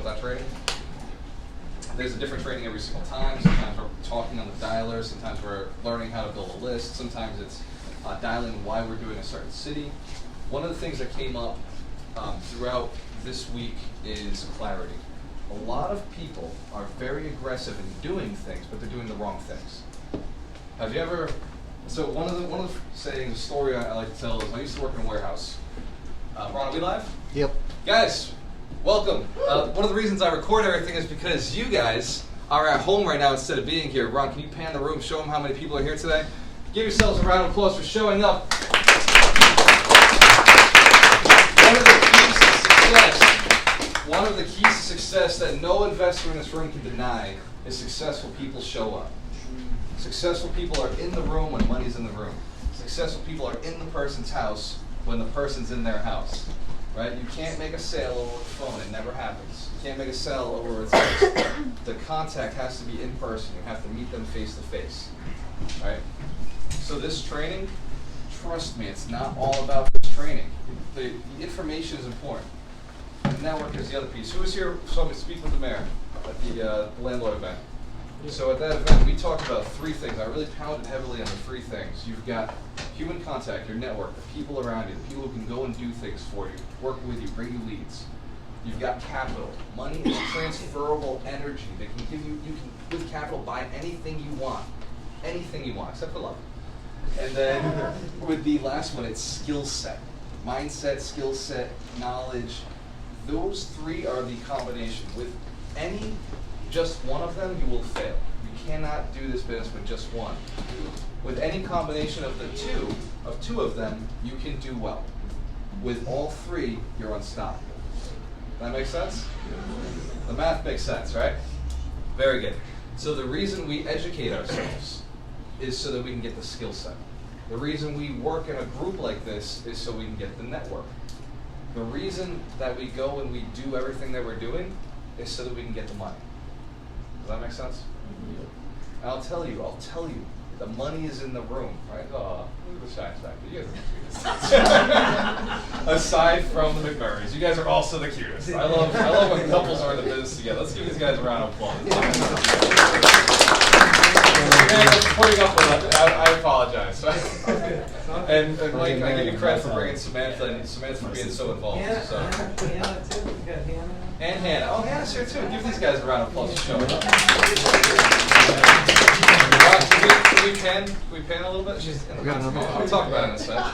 about that training. There's a different training every single time. Sometimes we're talking on the dialer. Sometimes we're learning how to build a list. Sometimes it's dialing why we're doing a certain city. One of the things that came up throughout this week is clarity. A lot of people are very aggressive in doing things, but they're doing the wrong things. Have you ever? So one of the sayings, the story I like to tell is I used to work in a warehouse. Ron, are we live? Yep. Guys, welcome. One of the reasons I record everything is because you guys are at home right now instead of being here. Ron, can you pan the room, show them how many people are here today? Give yourselves a round of applause for showing up. One of the keys to success that no investor in this room can deny is successful people show up. Successful people are in the room when money's in the room. Successful people are in the person's house when the person's in their house. Right? You can't make a sale over the phone. It never happens. You can't make a sale over a text. The contact has to be in person. You have to meet them face to face. Right? So this training, trust me, it's not all about this training. The information is important. The network is the other piece. Who was here saw me speak with the mayor at the landlord event? So at that event, we talked about three things. I really pounded heavily on the three things. You've got human contact, your network, the people around you, the people who can go and do things for you, work with you, bring you leads. You've got capital. Money is transferable energy that can give you, with capital, buy anything you want. Anything you want, except for love. And then with the last one, it's skill set. Mindset, skill set, knowledge. Those three are the combination. With just one of them, you will fail. You cannot do this business with just one. With any combination of two of them, you can do well. With all three, you're unstoppable. That make sense? The math makes sense, right? Very good. So the reason we educate ourselves is so that we can get the skill set. The reason we work in a group like this is so we can get the network. The reason that we go and we do everything that we're doing is so that we can get the money. Does that make sense? Mm-hmm. And I'll tell you, the money is in the room, right? Oh, look at the shine factor. You guys are the cutest. Aside from the McMurrays, you guys are also the cutest. I love when couples are in the business together. Let's give these guys a round of applause. Putting up with that, I apologize. And Mike, I give you credit for bringing Samantha and Samantha for being so involved. Yeah, so. Hannah too. We got Hannah. And Hannah. Oh, Hannah's here too. Give these guys a round of applause for showing up. Can we pan a little bit? I'll talk about it in a sec.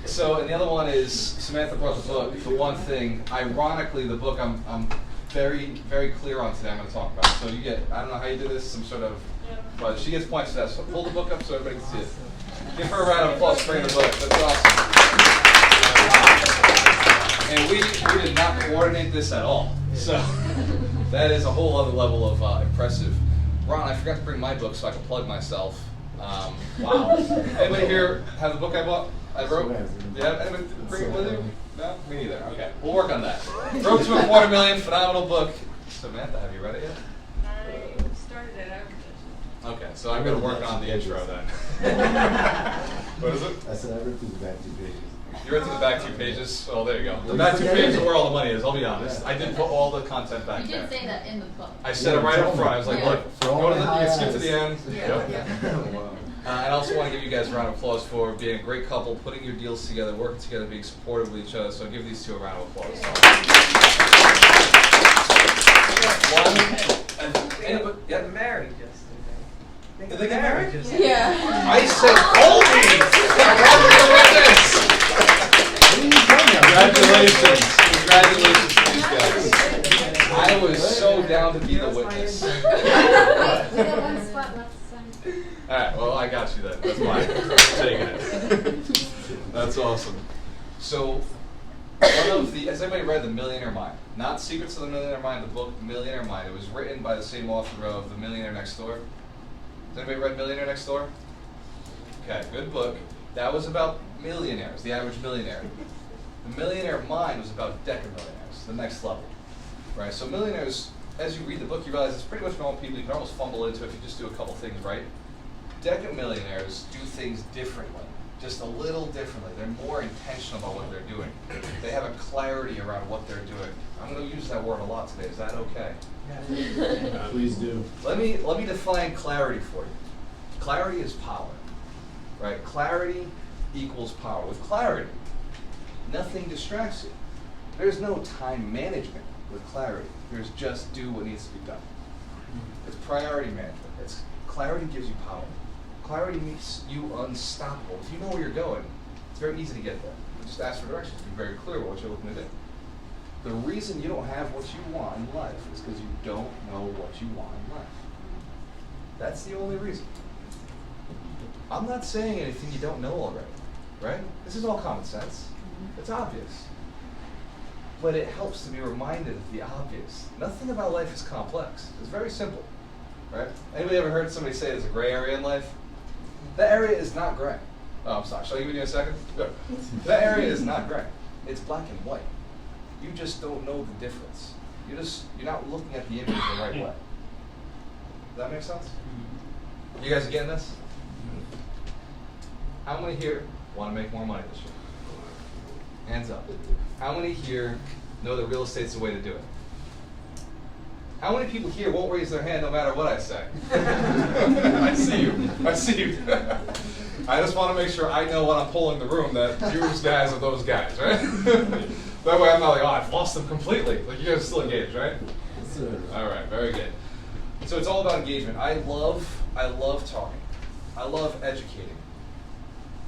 So, and the other one is Samantha brought the book. The one thing, ironically, the book I'm very, very clear on today I'm going to talk about. So you get, I don't know how you do this, some sort of, but she gets points for that. So pull the book up so everybody can see it. Give her a round of applause for bringing the book. That's awesome. And we did not coordinate this at all. So that is a whole other level of impressive. Ron, I forgot to bring my book so I can plug myself. Wow. Anybody here have the book I bought? I wrote? Yeah, anybody bring it with you? No? Me neither. Okay. We'll work on that. Road to $250,000, phenomenal book. Samantha, have you read it yet? I started it out. Okay, so I'm going to work on the intro then. What is it? I said I read through the back 2 pages. You read through the back 2 pages? Oh, there you go. The back 2 pages are where all the money is, I'll be honest. I did put all the content back there. You did say that in the book. I said it right up front. I was like, look, go to you can skip to the end. Yeah. Yep. And I also want to give you guys a round of applause for being a great couple, putting your deals together, working together, being supportive with each other. So give these two a round of applause. They got married yesterday. Did they get married? Yeah. I said, Congratulations to these guys. I was so down to be the witness. We got one spot left to sign. Alright, well I got you then. That's fine. Taking it. That's awesome. So, has anybody read The Millionaire Mind? Not Secrets of the Millionaire Mind, the book Millionaire Mind. It was written by the same author of The Millionaire Next Door. Has anybody read Millionaire Next Door? Okay, good book. That was about millionaires, the average millionaire. The Millionaire Mind was about decamillionaires, the next level. Right? So millionaires, as you read the book, you realize it's pretty much normal people. You can almost fumble into it if you just do a couple things right. Decamillionaires do things differently. just a little differently. They're more intentional about what they're doing. They have a clarity around what they're doing. I'm going to use that word a lot today. Is that okay? Yeah. Please do. Let me define clarity for you. Clarity is power, right? Clarity equals power. With clarity, nothing distracts you. There's no time management with clarity. There's just do what needs to be done. It's priority management. Clarity gives you power. Clarity makes you unstoppable. If you know where you're going, it's very easy to get there. Just ask for directions. Be very clear about what you're looking to do. The reason you don't have what you want in life is because you don't know what you want in life. That's the only reason. I'm not saying anything you don't know already, right? This is all common sense. It's obvious. But it helps to be reminded of the obvious. Nothing about life is complex. It's very simple, right? Anybody ever heard somebody say there's a gray area in life? That area is not gray. Oh, I'm sorry. Shall I give you a second? No. That area is not gray. It's black and white. You just don't know the difference. You're not looking at the image the right way. Does that make sense? You guys are getting this? How many here want to make more money this year? Hands up. How many here know that real estate's the way to do it? How many people here won't raise their hand no matter what I say? I see you. I see you. I just want to make sure I know when I'm polling the room that you guys are those guys, right? That way I'm not like, oh, I've lost them completely. Like, you guys are still engaged, right? All right, very good. So it's all about engagement. I love talking. I love educating,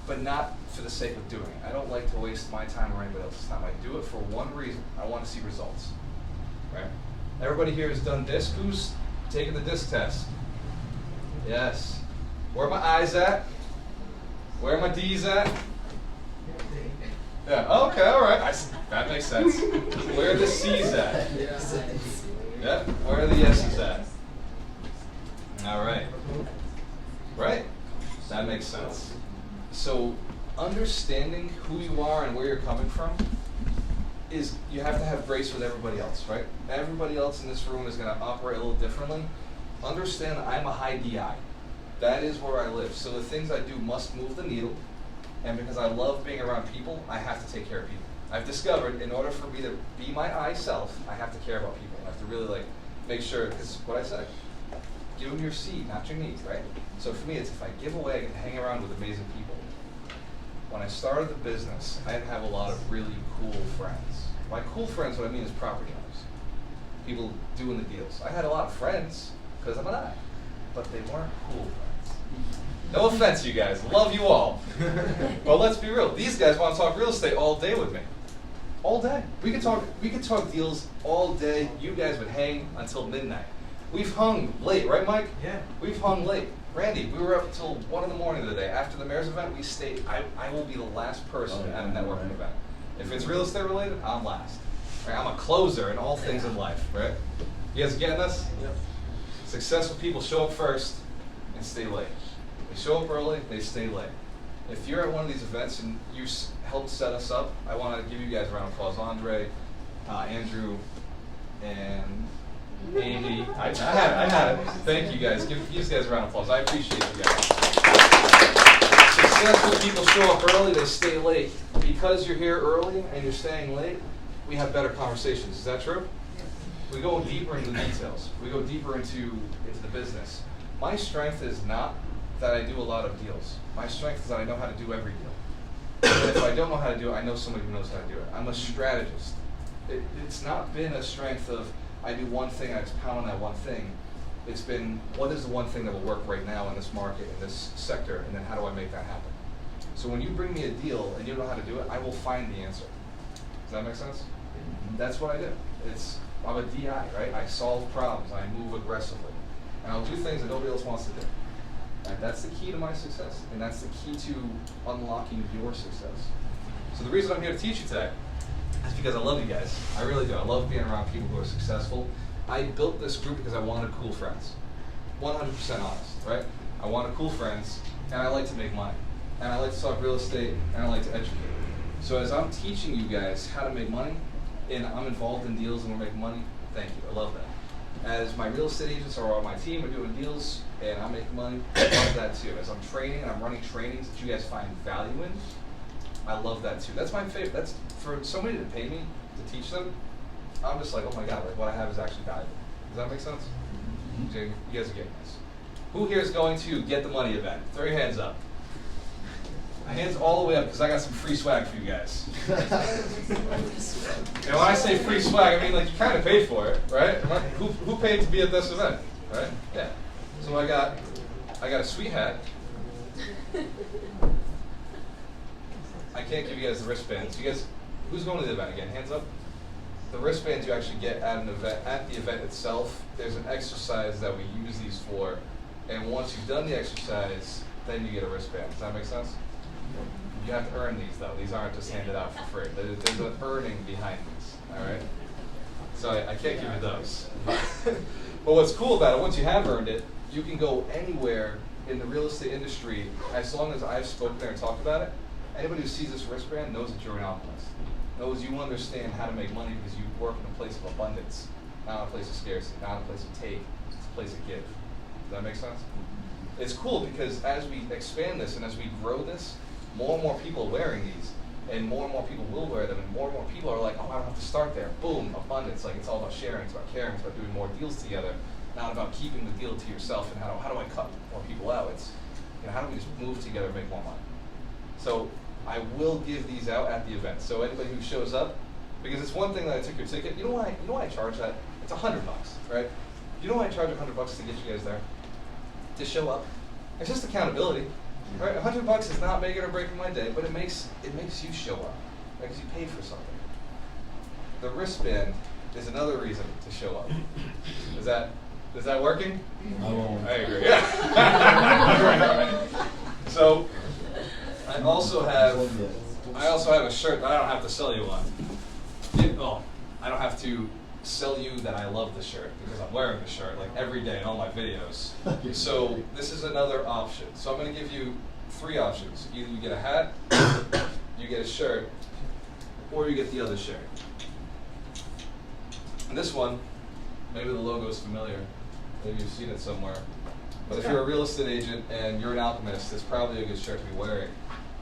but not for the sake of doing it. I don't like to waste my time or anybody else's time. I do it for one reason. I want to see results, right? Everybody here has done DISC. Who's taken the DISC test? Yes. Where are my I's at? Where are my D's at? Yeah, okay, all right. That makes sense. Where are the C's at? Yeah, where are the S's at? All right. Right? That makes sense. So understanding who you are and where you're coming from is you have to have grace with everybody else, right? Everybody else in this room is going to operate a little differently. Understand that I'm a high DI. That is where I live. So the things I do must move the needle. And because I love being around people, I have to take care of people. I've discovered in order for me to be my I self, I have to care about people. I have to really make sure, because what I said, give them your seed, not your needs, right? So for me, it's if I give away, I can hang around with amazing people. When I started the business, I didn't have a lot of really cool friends. By cool friends, what I mean is property owners. People doing the deals. I had a lot of friends, because I'm an I, but they weren't cool friends. No offense, you guys. Love you all. But let's be real. These guys want to talk real estate all day with me. All day. We could talk deals all day. You guys would hang until midnight. We've hung late, right, Mike? Yeah. We've hung late. Randy, we were up until 1 in the morning the other day. After the mayor's event, we stayed. I will be the last person at a networking event. If it's real estate related, I'm last. Right? I'm a closer in all things in life, right? You guys getting this? Yep. Successful people show up first and stay late. They show up early, they stay late. If you're at one of these events and you helped set us up, I want to give you guys a round of applause. Andre, Andrew, and Amy. I had it. Thank you guys. Give these guys a round of applause. I appreciate you guys. Successful people show up early, they stay late. Because you're here early and you're staying late, we have better conversations. Is that true? We go deeper into the details. We go deeper into the business. My strength is not that I do a lot of deals. My strength is that I know how to do every deal. And if I don't know how to do it, I know somebody who knows how to do it. I'm a strategist. It's not been a strength of I do one thing and I just pound on that one thing. It's been what is the one thing that will work right now in this market, in this sector, and then how do I make that happen? So when you bring me a deal and you don't know how to do it, I will find the answer. Does that make sense? That's what I do. I'm a DI, right? I solve problems. I move aggressively. And I'll do things that nobody else wants to do. Right? That's the key to my success. And that's the key to unlocking your success. So the reason I'm here to teach you today is because I love you guys. I really do. I love being around people who are successful. I built this group because I wanted cool friends. 100% honest, right? I wanted cool friends, and I like to make money. And I like to talk real estate, and I like to educate. So as I'm teaching you guys how to make money, and I'm involved in deals and we're making money, thank you. I love that. as my real estate agents are on my team are doing deals and I'm making money, I love that too. As I'm training and I'm running trainings that you guys find value in, I love that too. That's my favorite. That's for somebody to pay me to teach them. I'm just like, oh my God, like what I have is actually valuable. Does that make sense? You guys are getting this. Who here is going to Get the Money event? Throw your hands up. My hands all the way up because I got some free swag for you guys. And when I say free swag, I mean like you kind of paid for it, right? Who paid to be at this event, right? Yeah. So I got a sweet hat. I can't give you guys the wristbands. You guys, who's going to the event again? Hands up. The wristbands you actually get at an event, at the event itself. There's an exercise that we use these for, and once you've done the exercise, then you get a wristband. Does that make sense? You have to earn these though. These aren't just handed out for free. There's an earning behind these. All right. So I can't give you those. But what's cool about it, once you have earned it, you can go anywhere in the real estate industry as long as I've spoken there and talked about it. Anybody who sees this wristband knows that you're an alchemist. Knows you understand how to make money because you work in a place of abundance, not a place of scarcity, not a place of take. It's a place of give. Does that make sense? It's cool because as we expand this and as we grow this, more and more people are wearing these, and more people will wear them, and more people are like, oh, I don't have to start there. Boom, abundance. Like it's all about sharing, it's about caring, it's about doing more deals together, not about keeping the deal to yourself and how do I cut more people out. It's how do we just move together and make more money. So I will give these out at the event. So anybody who shows up, because it's one thing that I took your ticket. You know why I charge that? It's $100, right? You know why I charge $100 to get you guys there? To show up. It's just accountability, right? $100 is not making or breaking my day, but it makes you show up, right? Because you paid for something. The wristband is another reason to show up. Is that working? I won't. I agree. Yeah. So I also have a shirt that I don't have to sell you one. I don't have to sell you that I love the shirt because I'm wearing the shirt like every day in all my videos. So this is another option. So I'm going to give you 3 options. Either you get a hat, you get a shirt, or you get the other shirt. And this one, maybe the logo is familiar. Maybe you've seen it somewhere. But if you're a real estate agent and you're an alchemist, it's probably a good shirt to be wearing.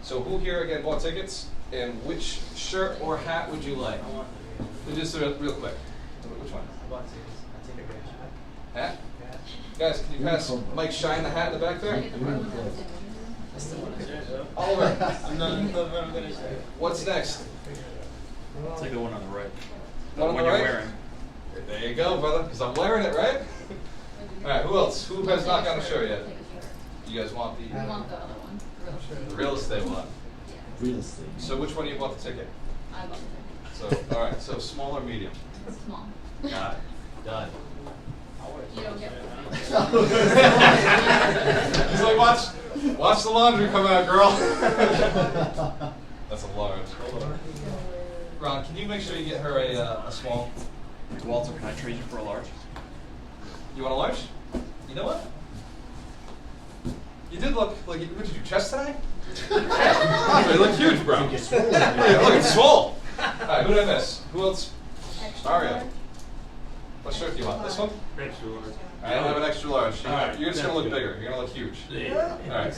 So who here again bought tickets? And which shirt or hat would you like? We just real quick. Which one? I bought tickets. I take a Hat? Guys, can you pass Mike Shine the hat in the back there? Oliver. I'm not gonna say. What's next? I'll take the one on the right. One on the you're right? wearing. There you go, brother, because I'm wearing it, right? All right, who else? Who has not gotten a shirt yet? You guys want We the want the other one. real estate one? Real estate. So which one do you bought the ticket? I bought So, all right, so small or medium? it. It's small. Got it. Done. You don't get it. He's like, watch the laundry come out, girl. That's a large. Hold on. Ron, can you make sure you get her a small? Walter, can I trade you for a large? You want a large? You know what? You did look like, what did you, chest tonight? You look huge, bro. Yeah, look, it's swole. All right, who did I miss? Who else? Mario. What shirt do you want? This one? Extra large. I don't have an extra large. All right, You're just going to look that's bigger. You're going to look huge. Yeah. All right.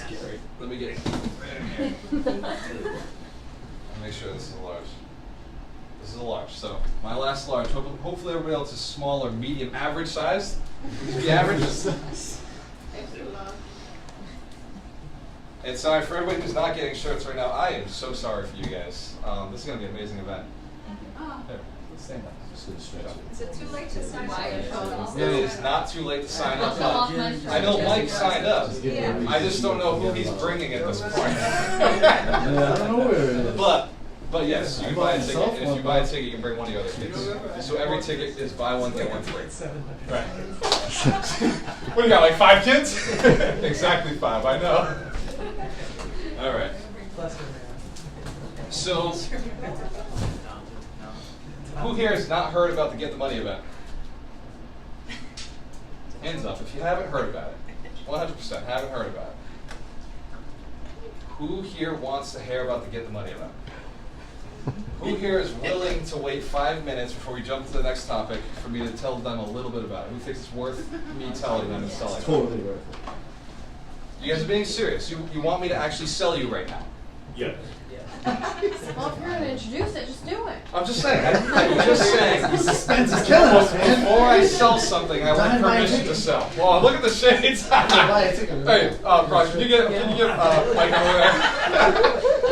Let me get right in here. Let me make sure this is a large. This is a large. So my last large. Hopefully everybody else is small or medium, average size. The average is. And sorry for everybody who's not getting shirts right now. I am so sorry for you guys. This is going to be an amazing event. Here, let's stand up. Just gonna stretch it. Is it too late to sign up? It is not too late to sign up. I'll show off my shirt. I know Mike signed up. Yeah. I just don't know who he's bringing at this point. Yeah, I don't know where it is. But yes, you can buy a ticket. And if you buy a ticket, you can bring one of your other kids. So every ticket is buy one, get one free. Right. What do you got, like 5 kids? Exactly 5, I know. All right. So, who here has not heard about the Get the Money event? Hands up if you haven't heard about it. 100% haven't heard about it. Who here wants to hear about the Get the Money event? Who here is willing to wait 5 minutes before we jump to the next topic for me to tell them a little bit about it? Who thinks it's worth me telling them and selling it? Totally worth it. You guys are being serious. You want me to actually sell you right now? Yeah. Well, if you're going to introduce it, just do it. I'm just saying. I'm just saying. The suspense is killing us, man. Before I sell something, I want Time by permission ticket. to sell. Well, look at the shades. Buy a ticket. Hey, Brock, can you get Mike over there?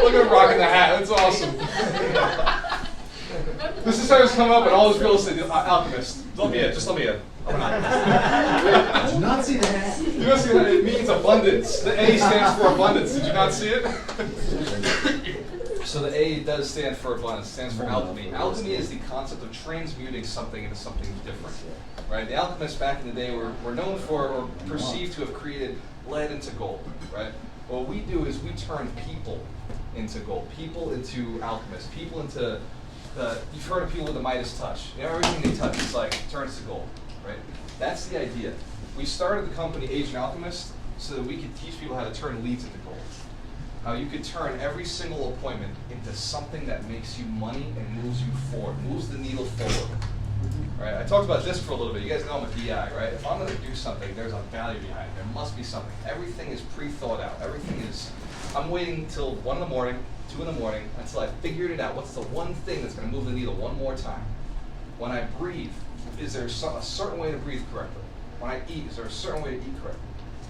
Look at him rocking the hat. That's awesome. This is how it's come up in all this real estate. Alchemist. Let me in. Just let me in. I'm an alchemist. Did you not see the hat? You don't see that? It means abundance. The A stands for abundance. Did you not see it? So the A does stand for abundance. It stands for alchemy. Alchemy is the concept of transmuting something into something different. Right? The alchemists back in the day were known for or perceived to have created lead into gold. Right? What we do is we turn people into gold. People into alchemists. People into you've heard of people with the Midas touch. You know, everything they touch is like turns to gold. Right? That's the idea. We started the company Agent Alchemist so that we could teach people how to turn leads into gold. How you could turn every single appointment into something that makes you money and moves you forward, moves the needle forward. Right? I talked about this for a little bit. You guys know I'm a DI, right? If I'm going to do something, there's a value behind it. There must be something. Everything is pre-thought out. Everything is, I'm waiting till 1 in the morning, 2 in the morning, until I figured it out. What's the one thing that's going to move the needle one more time? When I breathe, is there a certain way to breathe correctly? When I eat, is there a certain way to eat correctly?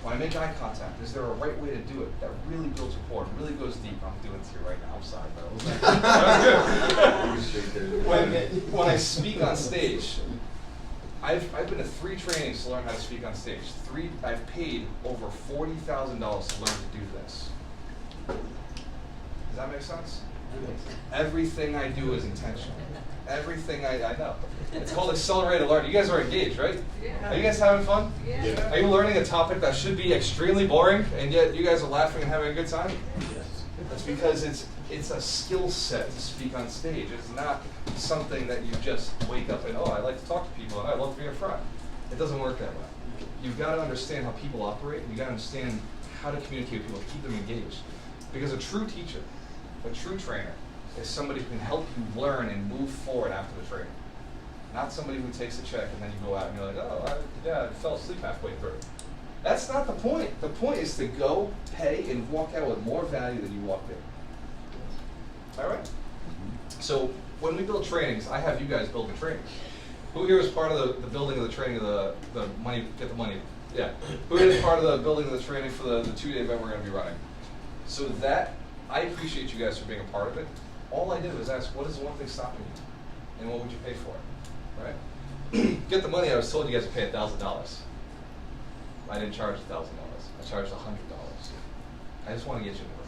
When I make eye contact, is there a right way to do it that really builds rapport, really goes deep? I'm doing it to you right now. I'm sorry, but that was good. When I speak on stage, I've been to 3 trainings to learn how to speak on stage. I've paid over $40,000 to learn to do this. Does that make sense? Everything I do is intentional. Everything I know. It's called accelerated learning. You guys are engaged, right? Yeah. Are you guys having fun? Yeah. Are you learning a topic that should be extremely boring, and yet you guys are laughing and having a good time? Yes. That's because it's a skill set to speak on stage. It's not something that you just wake up and, oh, I like to talk to people and I love to be in front. It doesn't work that way. You've got to understand how people operate, and you've got to understand how to communicate with people, keep them engaged. Because a true teacher, a true trainer, is somebody who can help you learn and move forward after the training. Not somebody who takes a check and then you go out and you're like, oh, I fell asleep halfway through. That's not the point. The point is to go, pay, and walk out with more value than you walked in. All right? So when we build trainings, I have you guys build the training. Who here is part of the building of the training of the money, get the money? Yeah. Who is part of the building of the training for the 2-day event we're going to be running? So that, I appreciate you guys for being a part of it. All I did was ask, what is the one thing stopping you? And what would you pay for it? Right? Get the money, I was told you guys to pay $1,000. I didn't charge $1,000. I charged $100. I just want to get you more.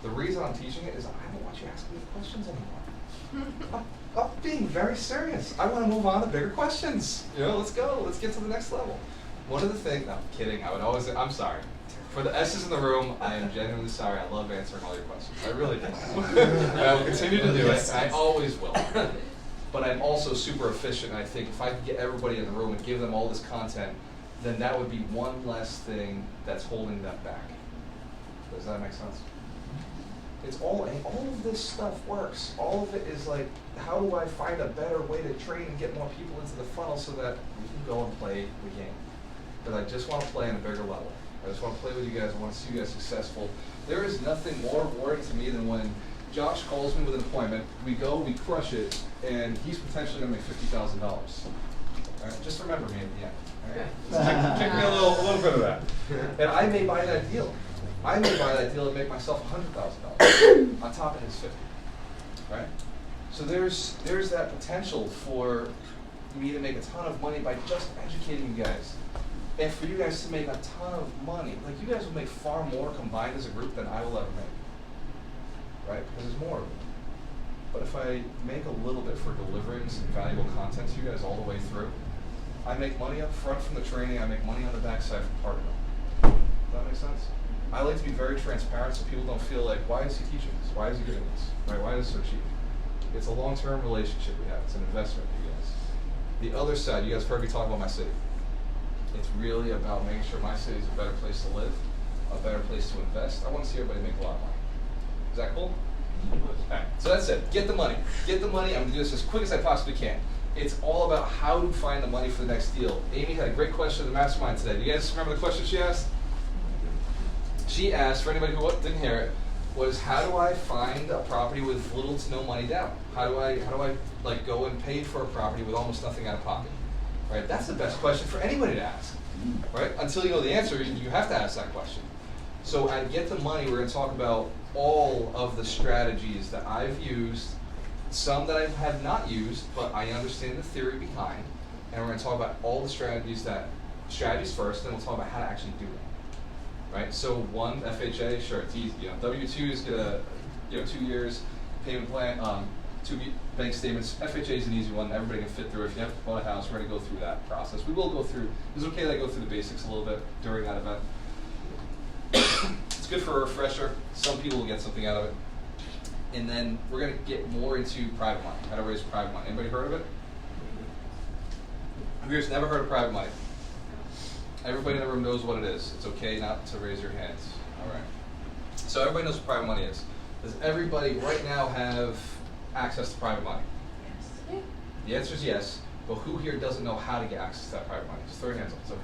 The reason I'm teaching it is I don't want you asking me questions anymore. I'm being very serious. I want to move on to bigger questions. You know, let's go. Let's get to the next level. One of the things, no, I'm kidding. I'm sorry. For the S's in the room, I am genuinely sorry. I love answering all your questions. I really do. And I will continue to do it. I always will. But I'm also super efficient. And I think if I could get everybody in the room and give them all this content, then that would be one less thing that's holding them back. Does that make sense? It's all of this stuff works. All of it is like, how do I find a better way to train and get more people into the funnel so that we can go and play the game? But I just want to play on a bigger level. I just want to play with you guys. I want to see you guys successful. There is nothing more rewarding to me than when Josh calls me with an appointment, we go, we crush it, and he's potentially going to make $50,000. All right? Just remember me at the end. All right? Kick me a little bit of that. And I may buy that deal. I may buy that deal and make myself $100,000 on top of his 50. Right? So there's that potential for me to make a ton of money by just educating you guys. And for you guys to make a ton of money. Like, you guys will make far more combined as a group than I will ever make. Right? Because there's more of it. But if I make a little bit for delivering some valuable content to you guys all the way through, I make money up front from the training, I make money on the backside from partnering. Does that make sense? I like to be very transparent so people don't feel like, why is he teaching this? Why is he doing this? Right? Why is it so cheap? It's a long-term relationship we have. It's an investment for you guys. The other side, you guys heard me talk about my city. It's really about making sure my city is a better place to live, a better place to invest. I want to see everybody make a lot of money. Is that cool? Alright, so that's it. Get the money. Get the money. I'm going to do this as quick as I possibly can. It's all about how to find the money for the next deal. Amy had a great question in the mastermind today. Do you guys remember the question she asked? She asked, for anybody who didn't hear it, was how do I find a property with little to no money down? How do I like go and pay for a property with almost nothing out of pocket? Right? That's the best question for anybody to ask. Right? Until you know the answer, you have to ask that question. So at Get the Money, we're going to talk about all of the strategies that I've used, some that I have not used, but I understand the theory behind, and we're going to talk about all the strategies first, then we'll talk about how to actually do it. Right? So one, FHA, sure, it's easy. W-2s get a 2 years payment plan, 2 bank statements. FHA is an easy one. Everybody can fit through. If you have bought a house, we're going to go through that process. We will go through. It's okay that I go through the basics a little bit during that event. It's good for a refresher. Some people will get something out of it. And then we're going to get more into private money. How to raise private money. Anybody heard of it? Who's never heard of private money? Everybody in the room knows what it is. It's okay not to raise your hands. All right. So everybody knows what private money is. Does everybody right now have access to private money? Yes. The answer is yes. But who here doesn't know how to get access to that private money? Just throw your hands up. It's okay.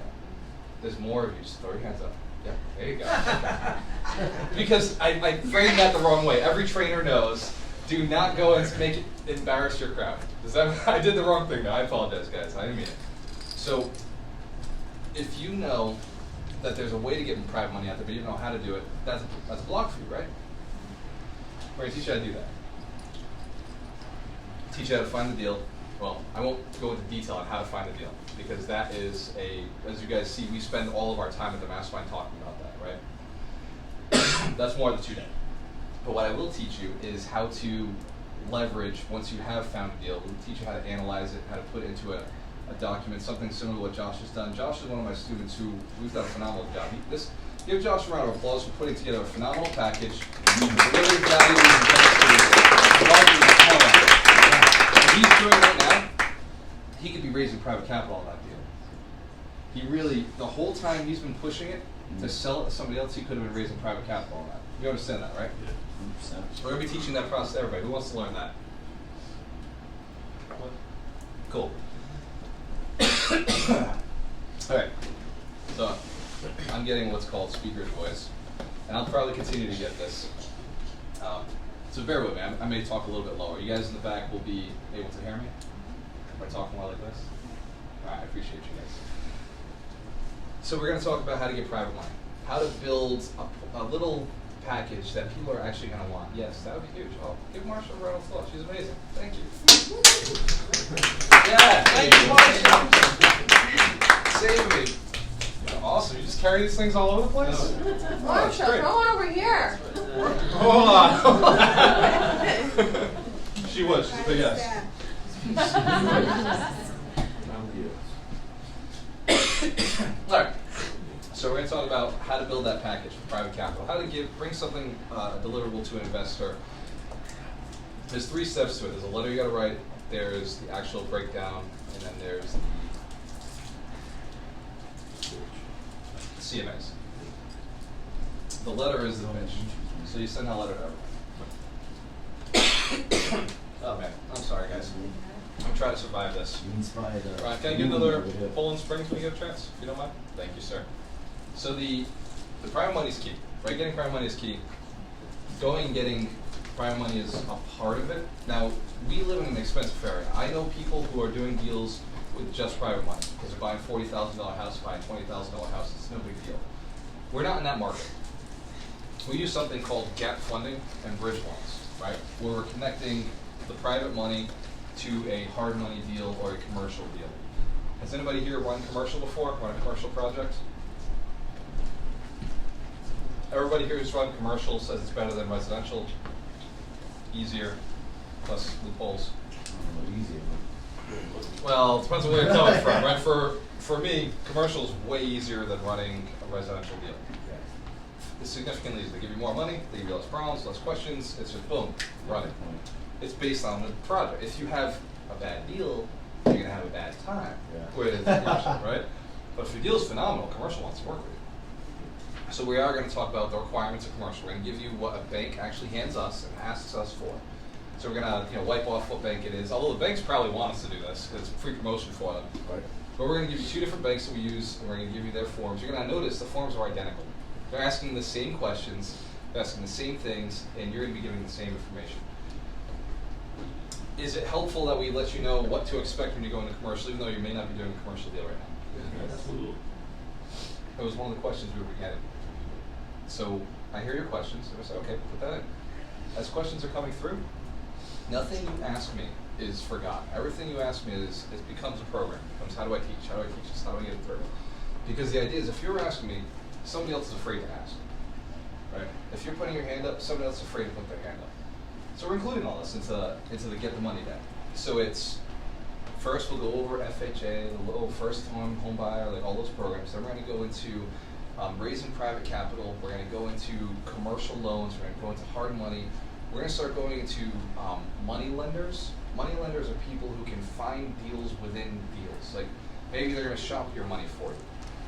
There's more of you. Just throw your hands up. Yep. There you go. Because I framed that the wrong way. Every trainer knows. Do not go and embarrass your crowd. I did the wrong thing now. I apologize, guys. I didn't mean it. So, if you know that there's a way to get private money out there, but you don't know how to do it, that's a block for you, right? We're going to teach you how to do that. Teach you how to find the deal. Well, I won't go into detail on how to find the deal, because that is as you guys see, we spend all of our time at the mastermind talking about that, right? That's more of the 2 day. But what I will teach you is how to leverage, once you have found a deal, we'll teach you how to analyze it, how to put it into a document, something similar to what Josh has done. Josh is one of my students who's done a phenomenal job. Give Josh a round of applause for putting together a phenomenal package, delivering value and he's doing right now. He could be raising private capital on that deal. He really, the whole time he's been pushing it to sell it to somebody else, he could have been raising private capital on that. You understand that, right? Yeah, 100%. We're going to be teaching that process to everybody. Who wants to learn that? Cool. Alright, so I'm getting what's called speaker's voice, and I'll probably continue to get this. So bear with me, I may talk a little bit lower. You guys in the back will be able to hear me? Am I talking well like this? Alright, I appreciate you guys. So we're going to talk about how to get private money. How to build a little package that people are actually going to want. Yes, that would be huge. Oh, give Marsha a round of applause. She's amazing. Thank you. Yeah, thank you, Marsha. Saving me. Awesome. You just carry these things all over the place? Marsha, come on over here. Hold on. She was. She's a big yes. All right. So we're going to talk about how to build that package for private capital. How to bring something deliverable to an investor. There's 3 steps to it. There's a letter you got to write. There's the actual breakdown, and then there's the CMAs. The letter is the pitch. So you send that letter over. Oh man, I'm sorry guys. I'm trying to survive this. Right, can I get another Poland Springs when you get a chance, if you don't mind? Thank you, sir. So the private money is key, right? Getting private money is key. Going and getting private money is a part of it. Now, we live in an expensive area. I know people who are doing deals with just private money, because they're buying $40,000 house, buying $20,000 house. It's no big deal. We're not in that market. We use something called gap funding and bridge loans, right? Where we're connecting the private money to a hard money deal or a commercial deal. Has anybody here run commercial before? Run a commercial project? Everybody here who's run commercial says it's better than residential. Easier, less loopholes. Well, it depends on where you're coming from, right? For me, commercial is way easier than running a residential deal. It's significantly easier. They give you more money, they give you less problems, less questions. It's just boom, running. It's based on the project. If you have a bad deal, you're going to have a bad time with commercial, right? But if your deal is phenomenal, commercial wants to work with you. So we are going to talk about the requirements of commercial. We're going to give you what a bank actually hands us and asks us for. So we're going to wipe off what bank it is. Although the banks probably want us to do this because it's free promotion for them. Right. But we're going to give you 2 different banks that we use, and we're going to give you their forms. You're going to notice the forms are identical. They're asking the same questions, they're asking the same things, and you're going to be giving the same information. Is it helpful that we let you know what to expect when you go into commercial, even though you may not be doing a commercial deal right now? Absolutely. That was one of the questions we were getting. So I hear your questions, and I say, okay, put that in. As questions are coming through, nothing you ask me is forgotten. Everything you ask me is it becomes a program. It becomes, how do I teach? How do I teach this? How do I get it through? Because the idea is, if you're asking me, somebody else is afraid to ask. Right? If you're putting your hand up, somebody else is afraid to put their hand up. So we're including all this into the Get the Money Day. So it's, first we'll go over FHA, the little first time home buyer, like all those programs. Then we're going to go into raising private capital. We're going to go into commercial loans. We're going to go into hard money. We're going to start going into money lenders. Money lenders are people who can find deals within deals. Like maybe they're going to shop your money for you.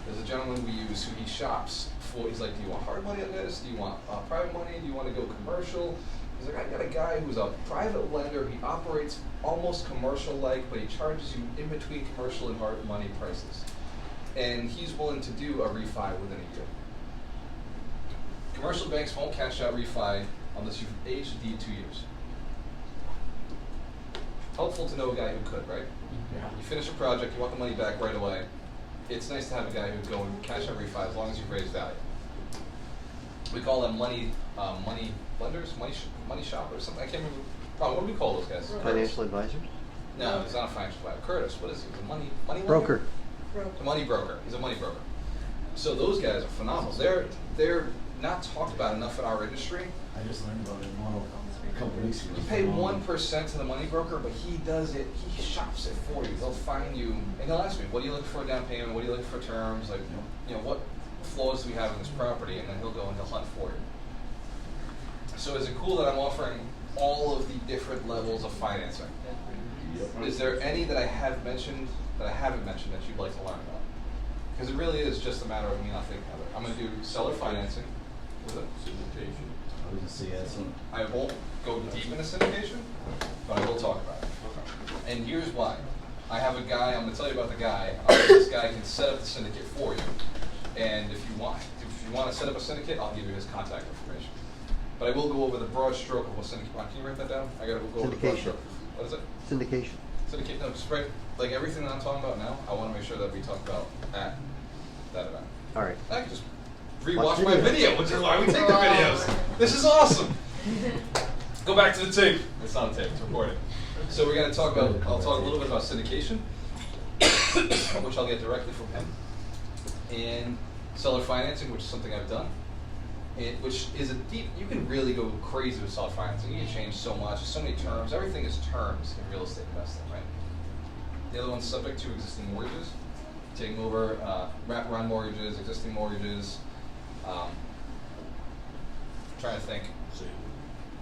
There's a gentleman we use who he shops for. He's like, do you want hard money on this? Do you want private money? Do you want to go commercial? He's like, I got a guy who's a private lender. He operates almost commercial-like, but he charges you in between commercial and hard money prices. And he's willing to do a refi within a year. Commercial banks won't cash out refi unless you've aged the deed 2 years. Helpful to know a guy who could, right? Yeah. You finish a project, you want the money back right away. It's nice to have a guy who would go and cash out refi as long as you've raised value. We call them money lenders, money shoppers, something. I can't remember. Oh, what do we call those guys? Financial advisors? No, he's not a financial advisor. Curtis, what is he? He's a money lender? Broker. A money broker. He's a money broker. So those guys are phenomenal. They're not talked about enough in our industry. I just learned about it a couple of weeks ago. You pay 1% to the money broker, but he does it. He shops it for you. They'll find you, and he'll ask me, "What are you looking for a down payment? What are you looking for terms? Like, what flaws do we have in this property?" And then he'll go and he'll hunt for you. So is it cool that I'm offering all of the different levels of financing? Is there any that I haven't mentioned that you'd like to learn about? Because it really is just a matter of me not thinking of it. I'm going to do seller financing. What is it? Syndication. I was just saying some. I won't go deep into syndication, but I will talk about it. And here's why. I have a guy, I'm going to tell you about the guy. This guy can set up the syndicate for you. And if you want to set up a syndicate, I'll give you his contact information. But I will go over the broad stroke of what syndicate. Can you write that down? I got to go over the broad Syndication. stroke. What is it? Syndication. Syndicate. No, just right. Like everything that I'm talking about now, I want to make sure that we talk about at that event. All right. I can just Watch rewatch my video, which is why we take the videos. This is awesome. Go back to the tape. It's not a tape, it's recorded. So we're going to talk about, I'll talk a little bit about syndication, which I'll get directly from him, and seller financing, which is something I've done, which is a deep, you can really go crazy with seller financing. You can change so much, there's so many terms. Everything is terms in real estate investing, right? The other one's subject to existing mortgages, taking over wraparound mortgages, existing mortgages. Trying to think.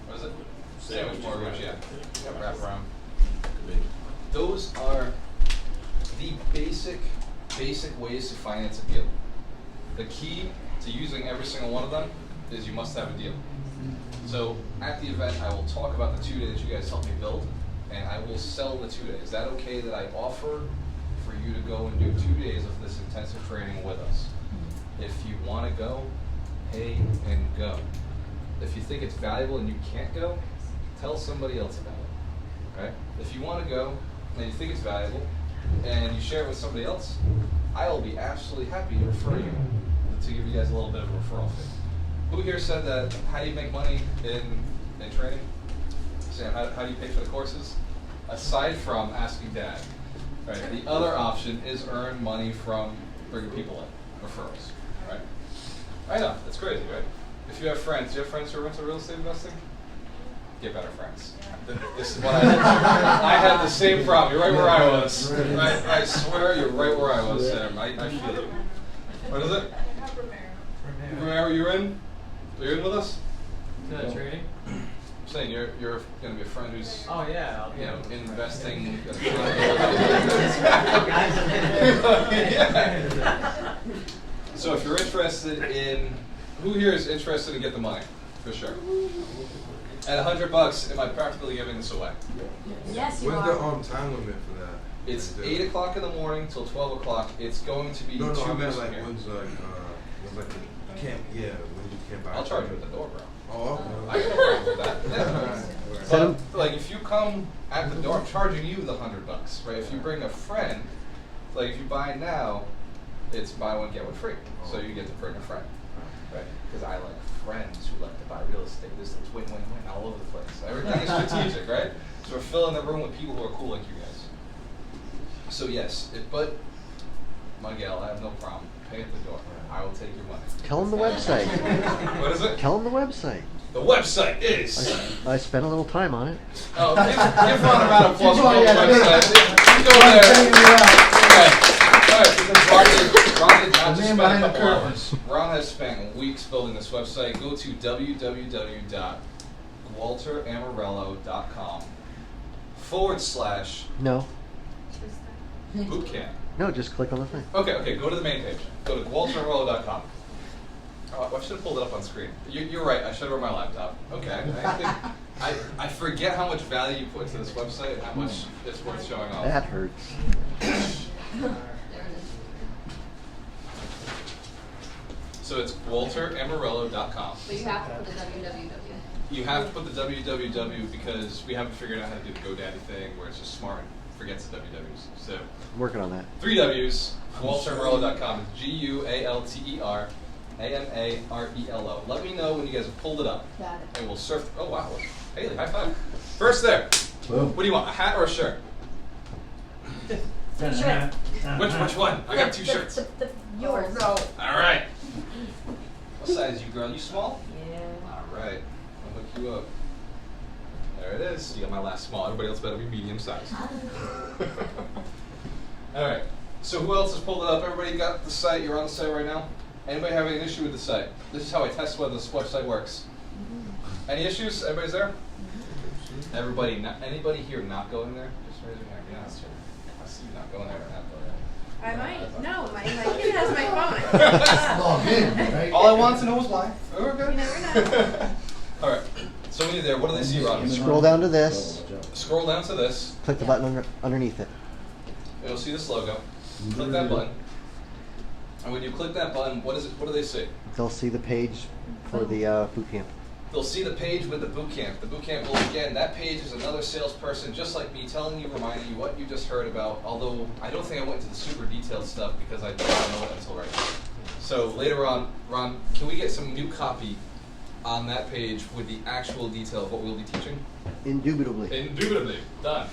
What is it? Sandwich mortgage, yeah. Wraparound. Those are the basic ways to finance a deal. The key to using every single one of them is you must have a deal. So at the event, I will talk about the 2 days that you guys helped me build, and I will sell the 2 days. Is that okay that I offer for you to go and do 2 days of this intensive training with us? If you want to go, pay and go. If you think it's valuable and you can't go, tell somebody else about it. Okay? If you want to go and you think it's valuable and you share it with somebody else, I will be absolutely happy to refer you, to give you guys a little bit of a referral fee. Who here said that, how do you make money in training? Sam, how do you pay for the courses? Aside from asking dad. Right? The other option is earn money from bringing people in, referrals. Right? I know, it's crazy, right? If you have friends, do you have friends who are into real estate investing? Get better friends. This is what I had. I had the same problem. You're right where I was. I swear you're right where I was, Sam. I feel you. What is it? Romero, you're in? You're in with us? Training? I'm saying you're going to be a friend who's Oh yeah, I'll be investing. So if you're interested in who here is interested in get the money? For sure. At $100, am I practically giving this away? Yes, you When's are. the time limit for that? It's Like 8 o'clock in the morning till 12 o'clock. It's going to be No, 2 I meant minutes like from here. when's like you can't when you can't buy. I'll charge you at the door, bro. Oh, I okay. can work with that. Yeah. Send But, like, if you come at the door, I'm charging you the $100, right? If you bring a friend, like if you buy now, it's buy one get one free. So you get to bring a friend, right? Because I like friends who like to buy real estate. This is win-win-win all over the place. Everything is strategic, right? So we're filling the room with people who are cool like you guys. So yes, but Miguel, I have no problem. Pay at the door. I will take your money. Tell them the website. What is it? Tell them the website. The website is. I spent a little time on it. Oh, give Ron a round of applause for the Yeah, website. Go there. Okay. All right, because Ron did not just spend a couple hours. Ron has spent weeks building this website. Go to www.gualteramarelo.com/bootcamp. No. No, just click on the thing. Okay, go to the main page. Go to gualteramarelo.com. Oh, I should have pulled it up on screen. You're right, I should have on my laptop. Okay. I forget how much value you put into this website and how much it's worth showing off. That hurts. So it's gualteramarelo.com. But you have to put the www. You have to put the www because we haven't figured out how to do the GoDaddy thing where it's just smart and forgets the wwws. So I'm working on that. 3 W's, gualteramarelo.com. Gualteramarelo. Let me know when you guys have pulled it up. Got it. And we'll surf. Oh, wow. Haley, high five. First there. Boom. What do you want, a hat or a shirt? Which one? I got 2 shirts. Yours. No. All right. What size you, girl? You small? Yeah. All right. I'll hook you up. There it is. You got my last small. Everybody else better be medium size. All right. So who else has pulled it up? Everybody got the site? You're on the site right now? Anybody having an issue with the site? This is how I test whether the website works. Any issues? Everybody's there? Everybody, anybody here not going there? Just raise your hand. Yeah, that's true. I see you not going there right now. I might. No, my kid has my phone. Log in, right? All I want to know is why. Okay. You never know. All right. So when you're there, what do they see, Rob? Scroll down to this. Scroll down to this. Click the button underneath it. You'll see this logo. Click that button. And when you click that button, what is it? What do they see? They'll see the page for the boot camp. They'll see the page with the boot camp. The boot camp will, again, that page is another salesperson just like me telling you, reminding you what you just heard about, although I don't think I went into the super detailed stuff because I didn't know it until right now. So later on, Ron, can we get some new copy on that page with the actual detail of what we'll be teaching? Indubitably. Indubitably. Done.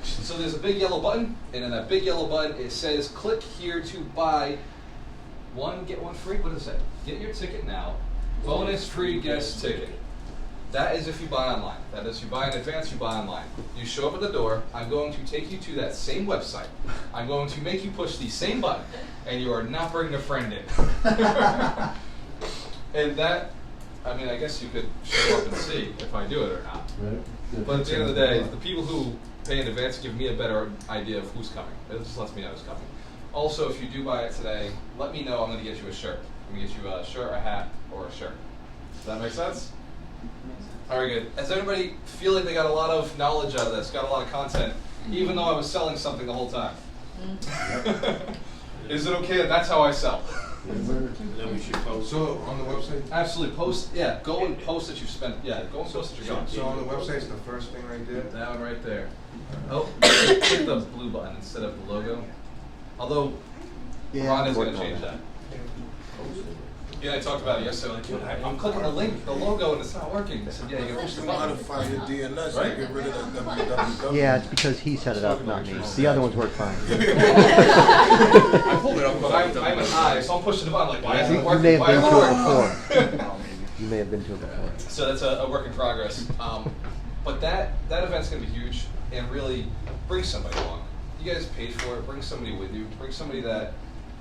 So there's a big yellow button, and in that big yellow button it says click here to buy one, get one free. What does it say? Get your ticket now. Bonus free guest ticket. That is if you buy online. That is if you buy in advance, you buy online. You show up at the door, I'm going to take you to that same website. I'm going to make you push the same button, and you are not bringing a friend in. And that, I mean, I guess you could show up and see if I do it or not. Right. But at the end of the day, the people who pay in advance give me a better idea of who's coming. It just lets me know who's coming. Also, if you do buy it today, let me know. I'm going to get you a shirt. I'm going to get you a shirt, a hat, or a shirt. Does that make sense? All right, good. Does everybody feel like they got a lot of knowledge out of this, got a lot of content, even though I was selling something the whole time? Is it okay that that's how I sell? Then we should post. So on the website. Absolutely. Post, yeah, go and post that you spent, yeah, go and post that you're going. So on the website's the first thing right there. That one right there. Oh, click the blue button instead of the logo. Although, Yeah, Ron is I'm going to working change on that. Yeah, I talked about it yesterday. Like, dude, I'm clicking the link, the logo, and it's not working. I said, yeah, you can push the button. Modify your DNS Right? and get rid of that www. Yeah, it's because he set it up, not me. The other ones work fine. I pulled it up, But I'm an I, so I'm pushing the button like, why isn't it You working? may have Why been isn't to it it working? before. You may have been to it before. So that's a work in progress. But that event's going to be huge, and really bring somebody along. You guys paid for it. Bring somebody with you. Bring somebody that.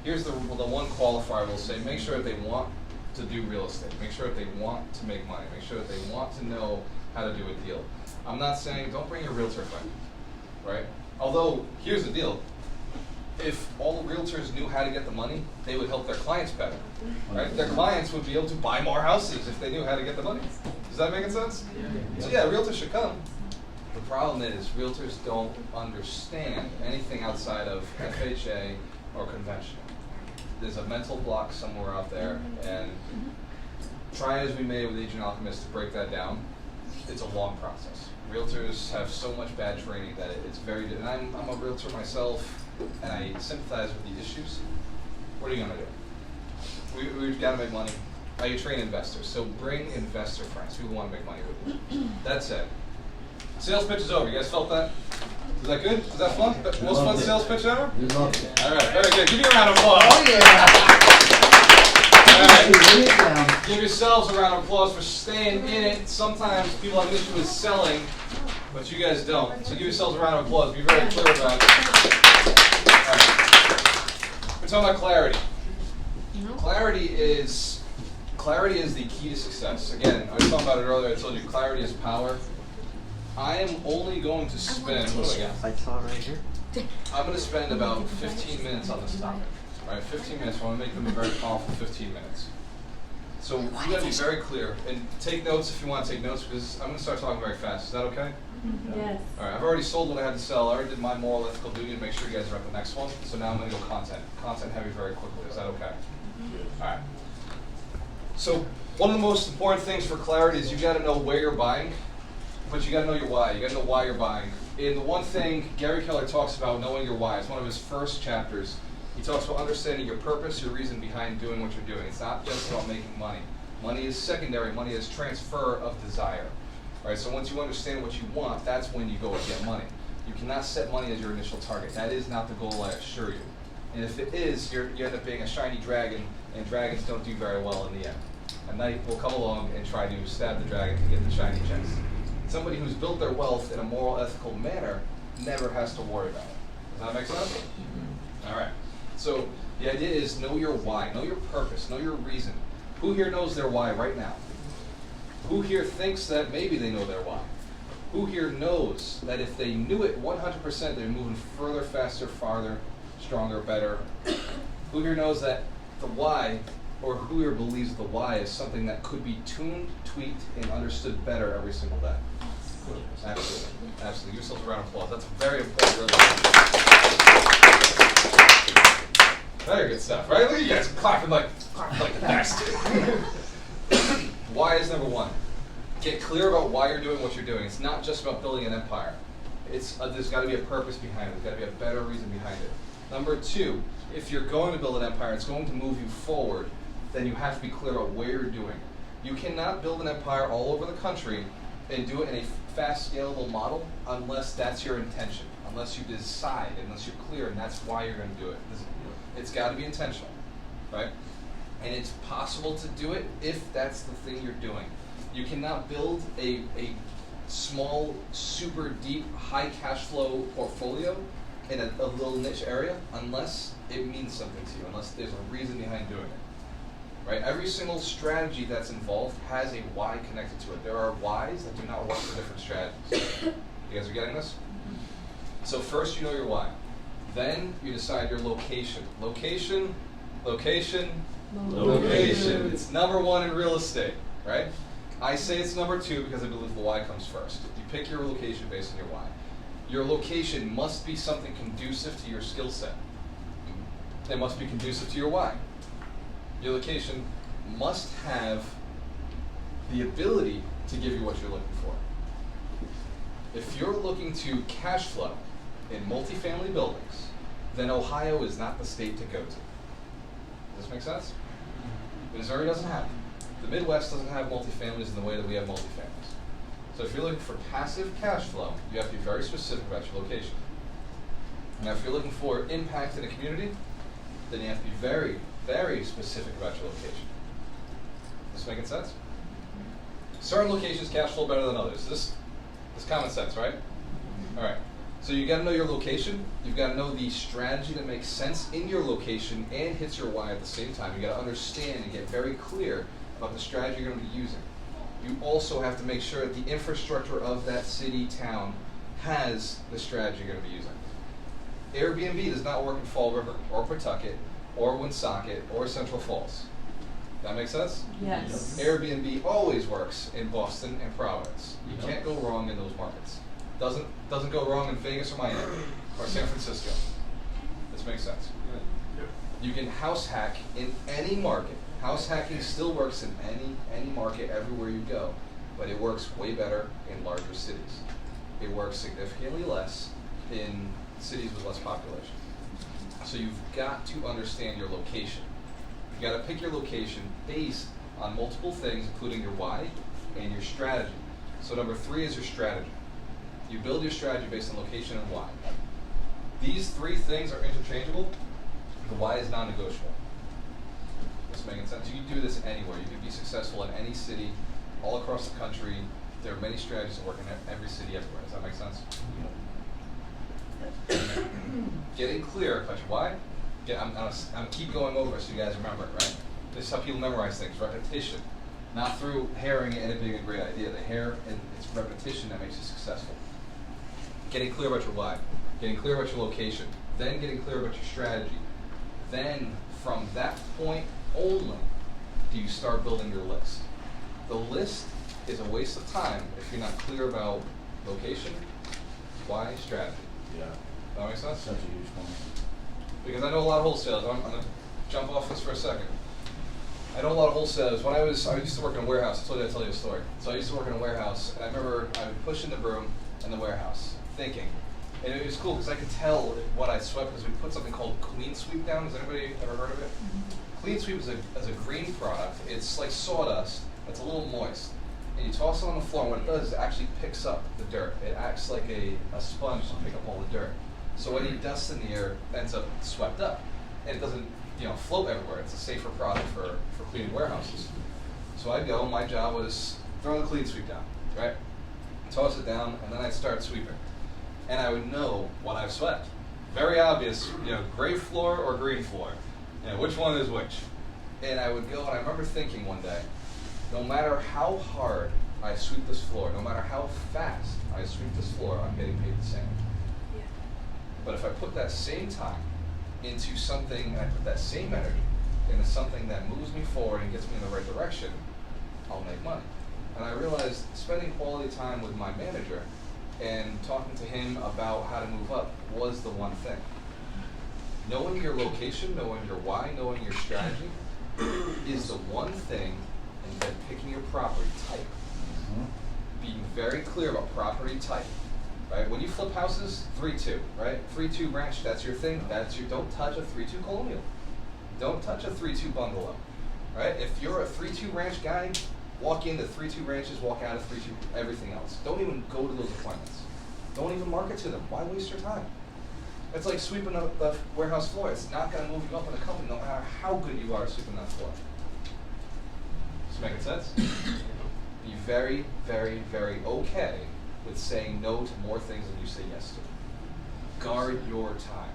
Here's the one qualifier we'll say. Make sure that they want to do real estate. Make sure that they want to make money. Make sure that they want to know how to do a deal. I'm not saying don't bring your realtor friend, right? Although here's the deal. if all realtors knew how to get the money, they would help their clients better, right? Their clients would be able to buy more houses if they knew how to get the money. Does that make sense? So yeah, realtors should come. The problem is realtors don't understand anything outside of FHA or conventional. There's a mental block somewhere out there, and try as we may with Agent Alchemist to break that down, it's a long process. Realtors have so much bad training that it's very, and I'm a realtor myself, and I sympathize with the issues. What are you gonna do? We've gotta make money. You train investors, so bring investor friends who want to make money with you. That's it. Sales pitch is over. You guys felt that? Was that good? Was that fun? Most fun sales pitch ever? You loved it. All right, very good. Give me a round of applause. Oh, yeah. All right. Bring it down. Give yourselves a round of applause for staying in it. Sometimes people have an issue with selling, but you guys don't. So give yourselves a round of applause. Be very clear about it. All right. We're talking about clarity. Clarity is the key to success. Again, I was talking about it earlier. I told you clarity is power. I am only going to spend, what do I got? I saw it right here. I'm going to spend about 15 minutes on this topic. Right, 15 minutes. I want to make them a very powerful 15 minutes. So we got to be very clear and take notes if you want to take notes, because I'm going to start talking very fast. Is that okay? Yes. All right. I've already sold what I had to sell. I already did my moral ethical duty to make sure you guys are at the next one. So now I'm going to go content heavy very quickly. Is that okay? All right. So one of the most important things for clarity is you got to know where you're buying, but you got to know your why. You got to know why you're buying. And the one thing Gary Keller talks about, knowing your why, is one of his first chapters. He talks about understanding your purpose, your reason behind doing what you're doing. It's not just about making money. Money is secondary. Money is transfer of desire. Right? So once you understand what you want, that's when you go and get money. You cannot set money as your initial target. That is not the goal, I assure you. And if it is, you end up being a shiny dragon, and dragons don't do very well in the end. A knight will come along and try to stab the dragon to get the shiny chest. Somebody who's built their wealth in a moral, ethical manner never has to worry about it. Does that make sense? All right. So the idea is know your why, know your purpose, know your reason. Who here knows their why right now? Who here thinks that maybe they know their why? Who here knows that if they knew it 100%, they'd be moving further, faster, farther, stronger, better? Who here knows that the why, or who here believes the why is something that could be tuned, tweaked, and understood better every single day? Absolutely. Absolutely. Give yourselves a round of applause. That's very important. Very good stuff, right? Look at you guys clapping like the best. Why is number one. Get clear about why you're doing what you're doing. It's not just about building an empire. There's got to be a purpose behind it. There's got to be a better reason behind it. Number two, if you're going to build an empire, it's going to move you forward, then you have to be clear about where you're doing. You cannot build an empire all over the country and do it in a fast, scalable model unless that's your intention, unless you decide, unless you're clear, and that's why you're going to do it. It's got to be intentional, right? And it's possible to do it if that's the thing you're doing. You cannot build a small, super deep, high cash flow portfolio in a little niche area unless it means something to you, unless there's a reason behind doing it. Right? Every single strategy that's involved has a why connected to it. There are whys that do not work for different strategies. You guys are getting this? So first you know your why. Then you decide your location. Location. It's number one in real estate, right? I say it's number two because I believe the why comes first. You pick your location based on your why. Your location must be something conducive to your skill set. It must be conducive to your why. Your location must have the ability to give you what you're looking for. If you're looking to cash flow in multifamily buildings, then Ohio is not the state to go to. Does this make sense? Missouri doesn't have it. The Midwest doesn't have multifamilies in the way that we have multifamilies. So if you're looking for passive cash flow, you have to be very specific about your location. Now if you're looking for impact in a community, then you have to be very, very specific about your location. Is this making sense? Certain locations cash flow better than others. This is common sense, right? All right. So you got to know your location. You've got to know the strategy that makes sense in your location and hits your why at the same time. You got to understand and get very clear about the strategy you're going to be using. You also have to make sure that the infrastructure of that city, town, has the strategy you're going to be using. Airbnb does not work in Fall River, or Pawtucket, or Woonsocket, or Central Falls. That make sense? Yes. Airbnb always works in Boston and Providence. You can't go wrong in those markets. Doesn't go wrong in Vegas or Miami or San Francisco. This makes sense. You can house hack in any market. House hacking still works in any market everywhere you go, but it works way better in larger cities. It works significantly less in cities with less population. So you've got to understand your location. You've got to pick your location based on multiple things, including your why and your strategy. So number 3 is your strategy. You build your strategy based on location and why. These 3 things are interchangeable. The why is non-negotiable. This making sense? You can do this anywhere. You can be successful in any city, all across the country. There are many strategies that work in every city everywhere. Does that make sense? Getting clear about your why. I'm keep going over it so you guys remember it, right? This is how people memorize things, repetition. Not through hearing it and it being a great idea. The hair and it's repetition that makes you successful. Getting clear about your why. Getting clear about your location. Then getting clear about your strategy. Then from that point only do you start building your list. The list is a waste of time if you're not clear about location, why, strategy. Yeah, That make sense? such a huge one. Because I know a lot of wholesalers. I'm going to jump off this for a second. I know a lot of wholesalers. When I used to work in a warehouse. I told you I'd tell you a story. So I used to work in a warehouse, and I remember I would push in the broom in the warehouse, thinking. And it was cool because I could tell what I swept because we put something called Clean Sweep down. Has anybody ever heard of it? Clean Sweep is a green product. It's like sawdust. It's a little moist. And you toss it on the floor, and what it does is it actually picks up the dirt. It acts like a sponge to pick up all the dirt. So any dust in the air ends up swept up. And it doesn't float everywhere. It's a safer product for cleaning warehouses. So I'd go, my job was throw the Clean Sweep down, right? Toss it down, and then I'd start sweeping. And I would know what I've swept. Very obvious, gray floor or green floor. Which one is which? And I would go, and I remember thinking one day, no matter how hard I sweep this floor, no matter how fast I sweep this floor, I'm getting paid the same. Yeah. But if I put that same time into something, and I put that same energy into something that moves me forward and gets me in the right direction, I'll make money. And I realized spending quality time with my manager and talking to him about how to move up was the one thing. Knowing your location, knowing your why, knowing your strategy is the one thing, and then picking your property type. Being very clear about property type. Right? When you flip houses, 3-2, right? 3-2 ranch, that's your thing. Don't touch a 3-2 colonial. Don't touch a 3-2 bungalow. Right? If you're a 3-2 ranch guy, walk into 3-2 ranches, walk out of 3-2 everything else. Don't even go to those appointments. Don't even market to them. Why waste your time? It's like sweeping the warehouse floor. It's not going to move you up in the company no matter how good you are at sweeping that floor. Does that make sense? Be very, very, very okay with saying no to more things than you say yes to. Guard your time.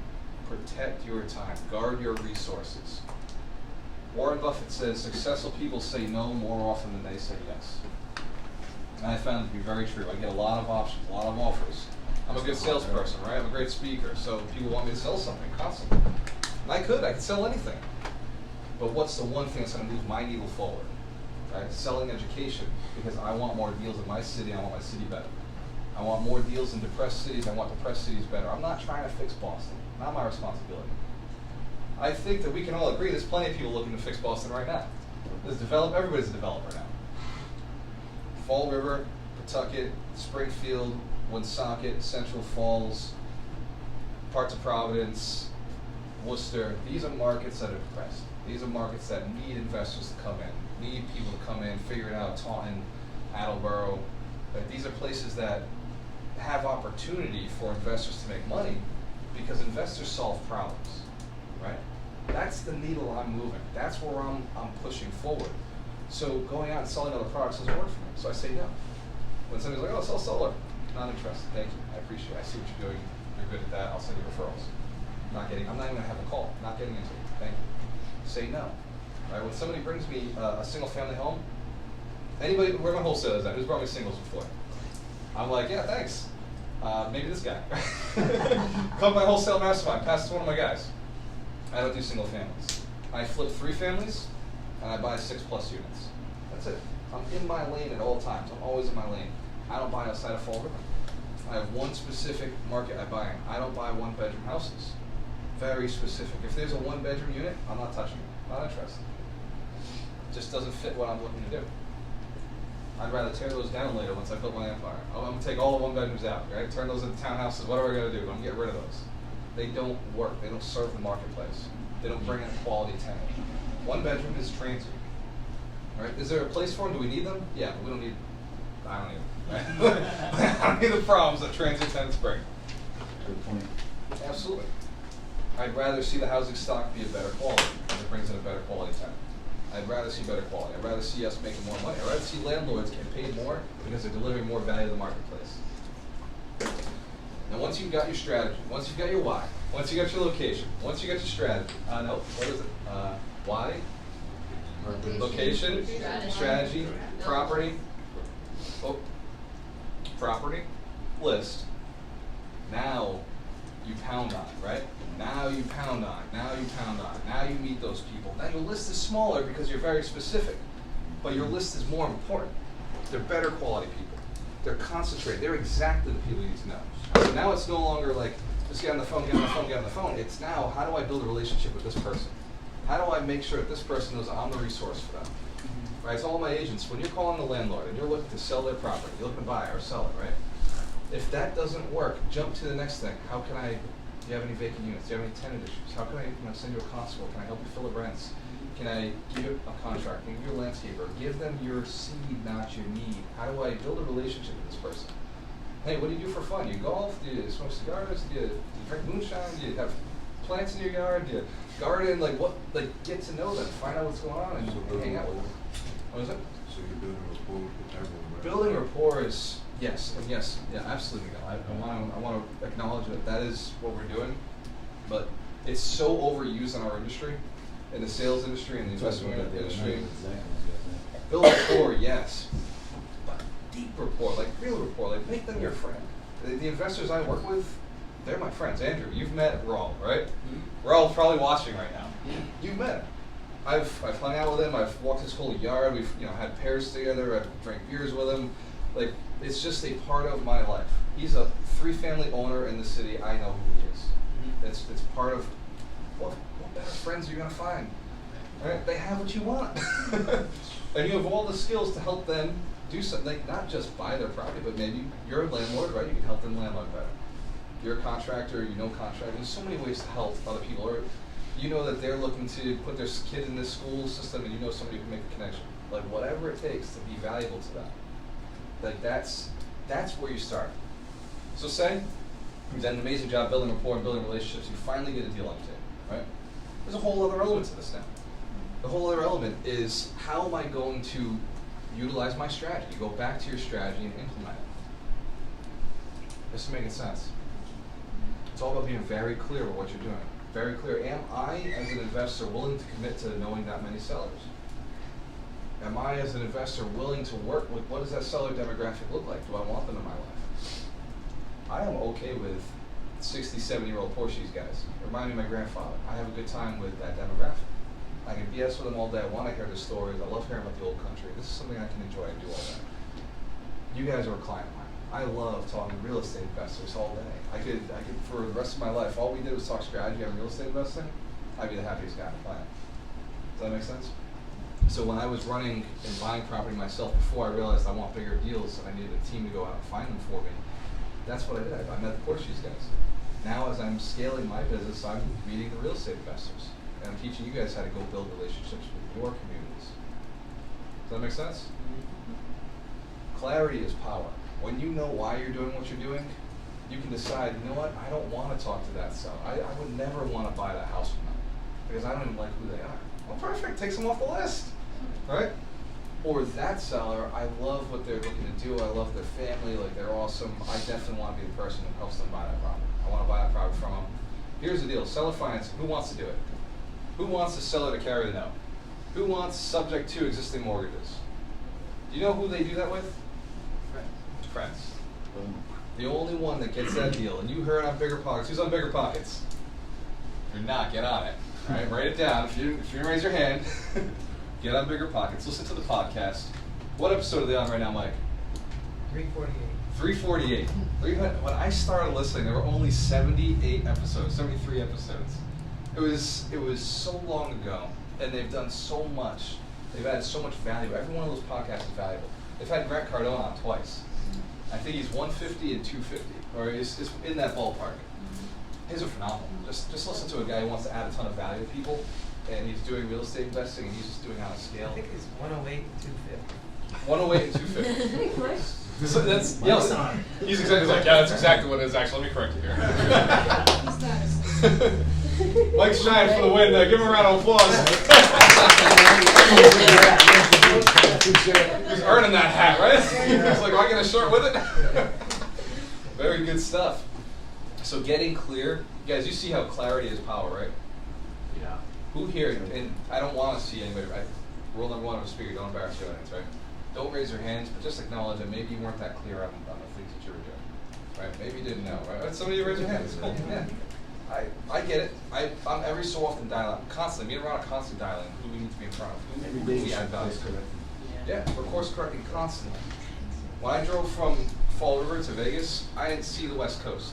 Protect your time. Guard your resources. Warren Buffett says successful people say no more often than they say yes. And I found it to be very true. I get a lot of options, a lot of offers. I'm a good salesperson, right? I'm a great speaker, so people want me to sell something constantly. And I could sell anything. But what's the one thing that's going to move my needle forward? Right? Selling education, because I want more deals in my city, I want my city better. I want more deals in depressed cities, I want depressed cities better. I'm not trying to fix Boston, not my responsibility. I think that we can all agree there's plenty of people looking to fix Boston right now. Everybody's a developer now. Fall River, Pawtucket, Springfield, Woonsocket, Central Falls, parts of Providence, Worcester. These are markets that are depressed. These are markets that need investors to come in, need people to come in, figure it out. Taunton, Attleboro. These are places that have opportunity for investors to make money because investors solve problems, right? That's the needle I'm moving. That's where I'm pushing forward. So going out and selling other products doesn't work for me. So I say no. When somebody's like, oh, sell solar. Not interested. Thank you. I appreciate it. I see what you're doing. You're good at that. I'll send you referrals. I'm not even going to have a call. Not getting into it. Thank you. Say no. Right? When somebody brings me a single family home, where my wholesalers at? Who's brought me singles before? I'm like, yeah, thanks. Maybe this guy. Come to my wholesale mastermind, pass it to one of my guys. I don't do single families. I flip 3 families, and I buy 6+ units. That's it. I'm in my lane at all times. I'm always in my lane. I don't buy outside of Fall River. I have one specific market I buy in. I don't buy 1-bedroom houses. Very specific. If there's a 1-bedroom unit, I'm not touching it. Not interested. It just doesn't fit what I'm looking to do. I'd rather tear those down later once I build my empire. I'm going to take all the 1-bedrooms out, right? Turn those into townhouses, whatever I got to do. I'm going to get rid of those. They don't work. They don't serve the marketplace. They don't bring in a quality tenant. 1-bedroom is transient. Right? Is there a place for them? Do we need them? Yeah, but we don't need. I don't need them. Right? I don't need the problems that transient tenants bring. Good point. Absolutely. I'd rather see the housing stock be a better quality, and it brings in a better quality tenant. I'd rather see better quality. I'd rather see us making more money. I'd rather see landlords get paid more because they're delivering more value to the marketplace. Now, once you've got your strategy, once you've got your why, once you got your location, once you got your strategy, no, what is it? Why, location, strategy, property, property, list. Now you pound on it, right? Now you pound on it, now you pound on it, now you meet those people. Now your list is smaller because you're very specific, but your list is more important. They're better quality people. They're concentrated. They're exactly the people you need to know. So now it's no longer like, just get on the phone, get on the phone, get on the phone. It's now, how do I build a relationship with this person? How do I make sure that this person knows I'm the resource for them? Right, it's all my agents. When you're calling the landlord and you're looking to sell their property, you're looking to buy or sell it, right? If that doesn't work, jump to the next thing. How can I, do you have any vacant units? Do you have any tenant issues? How can I send you a constable? Can I help you fill the rents? Can I give you a contract? Can I give you a landscaper? Give them your seed, not your need. How do I build a relationship with this person? Hey, what do you do for fun? Do you golf? Do you smoke cigars? Do you drink moonshine? Do you have plants in your yard? Do you garden? Like what? Like get to know them. Find out what's going on and hang out with them. What is it? So you're building rapport with everyone, right? Building rapport is yes, and yes, yeah, absolutely. I want to acknowledge that is what we're doing, but it's so overused in our industry, in the sales industry, and the investment industry. Build rapport, yes, but deep rapport, like real rapport, like make them your friend. The investors I work with, they're my friends. Andrew, you've met Raul, right? Raul's probably watching right now. You've met him. I've hung out with him. I've walked his whole yard. We've had pairs together. I've drank beers with him. Like it's just a part of my life. He's a 3-family owner in the city. I know who he is. It's part of what better friends are you gonna find? Right? They have what you want, and you have all the skills to help them do something. Like not just buy their property, but maybe you're a landlord, right? You can help them landlord better. You're a contractor. You know contractors. There's so many ways to help other people. Or you know that they're looking to put their kid in this school system, and you know somebody who can make the connection. Like whatever it takes to be valuable to them. Like that's where you start. So say you've done an amazing job building rapport and building relationships. You finally get a deal on the table, right? There's a whole other element to this now. The whole other element is how am I going to utilize my strategy? Go back to your strategy and implement it. This is making sense. It's all about being very clear with what you're doing. Very clear. Am I, as an investor, willing to commit to knowing that many sellers? Am I, as an investor, willing to work with what does that seller demographic look like? Do I want them in my life? I am okay with 60, 70-year-old Portuguese guys. Remind me of my grandfather. I have a good time with that demographic. I can BS with them all day. I want to hear their stories. I love hearing about the old country. This is something I can enjoy and do all day. You guys are a client of mine. I love talking to real estate investors all day. I could, for the rest of my life, all we did was talk strategy on real estate investing. I'd be the happiest guy on the planet. Does that make sense? So when I was running and buying property myself before I realized I want bigger deals and I needed a team to go out and find them for me, that's what I did. I met the Portuguese guys. Now as I'm scaling my business, I'm meeting the real estate investors. And I'm teaching you guys how to go build relationships with your communities. Does that make sense? Clarity is power. When you know why you're doing what you're doing, you can decide, you know what, I don't want to talk to that seller. I would never want to buy that house from them because I don't even like who they are. Well, perfect, takes them off the list, right? Or that seller, I love what they're looking to do. I love their family, like they're awesome. I definitely want to be the person who helps them buy that property. I want to buy that property from them. Here's the deal, seller financing, who wants to do it? Who wants the seller to carry the note? Who wants subject to existing mortgages? Do you know who they do that with? Friends. The only one that gets that deal, and you heard on Bigger Pockets. Who's on Bigger Pockets? If you're not, get on it. All right, write it down. If you didn't raise your hand, get on Bigger Pockets. Listen to the podcast. What episode are they on right now, Mike? 348. When I started listening, there were only 78 episodes, 73 episodes. It was so long ago, and they've done so much. They've added so much value. Every one of those podcasts is valuable. They've had Grant Cardone on twice. I think he's 150 and 250, or he's in that ballpark. His are phenomenal. Just listen to a guy who wants to add a ton of value to people, and he's doing real estate investing, and he's just doing it on a scale. I think it's 108 and 250. 108 and 250. So that's he's exactly like, yeah, that's exactly what it is. Actually, let me correct you here. Mike's shining for the win. Give him a round of applause. He's earning that hat, right? He's like, "Am I get a shirt with it?" Very good stuff. So getting clear, guys. You see how clarity is power, right? Yeah. Who here? And I don't want to see anybody. Right? Rule number one of a speaker: don't embarrass your audience, right? Don't raise your hands, but just acknowledge that maybe you weren't that clear on the things that you were doing, right? Maybe you didn't know, right? Some of you raise your hands. Cool. Yeah. I get it. I'm every so often dialing. Constantly, me and Ron are constantly dialing who we need to be in front of, who we add value to. Yeah, we're course correcting constantly. When I drove from Fall River to Vegas, I didn't see the West Coast.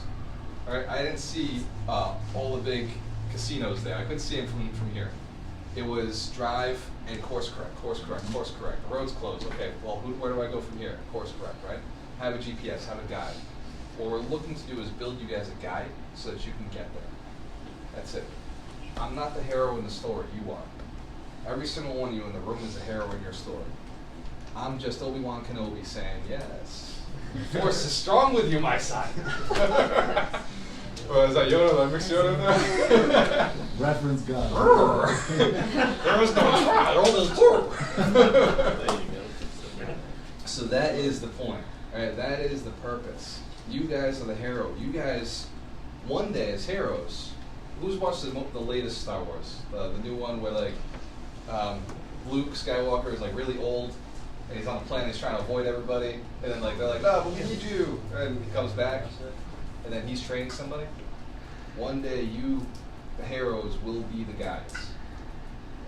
All right, I didn't see all the big casinos there. I couldn't see them from here. It was drive and course correct, course correct, course correct. The road's closed. Okay, well, where do I go from here? Course correct, right? Have a GPS, have a guide. What we're looking to do is build you guys a guide so that you can get there. That's it. I'm not the hero in the story. You are. Every single one of you in the room is a hero in your story. I'm just Obi-Wan Kenobi saying, yes, the Force is strong with you, my son. Well, is that Yoda? Did I mix Yoda in there? Reference God. There was no try. There was So that is the point. All right, that is the purpose. You guys are the hero. You guys, one day as heroes, who's watched the latest Star Wars? The new one where like Luke Skywalker is like really old and he's on a planet, he's trying to avoid everybody, and then like they're like, "No, we need you," and he comes back, and then he's training somebody. One day you, the heroes, will be the guides,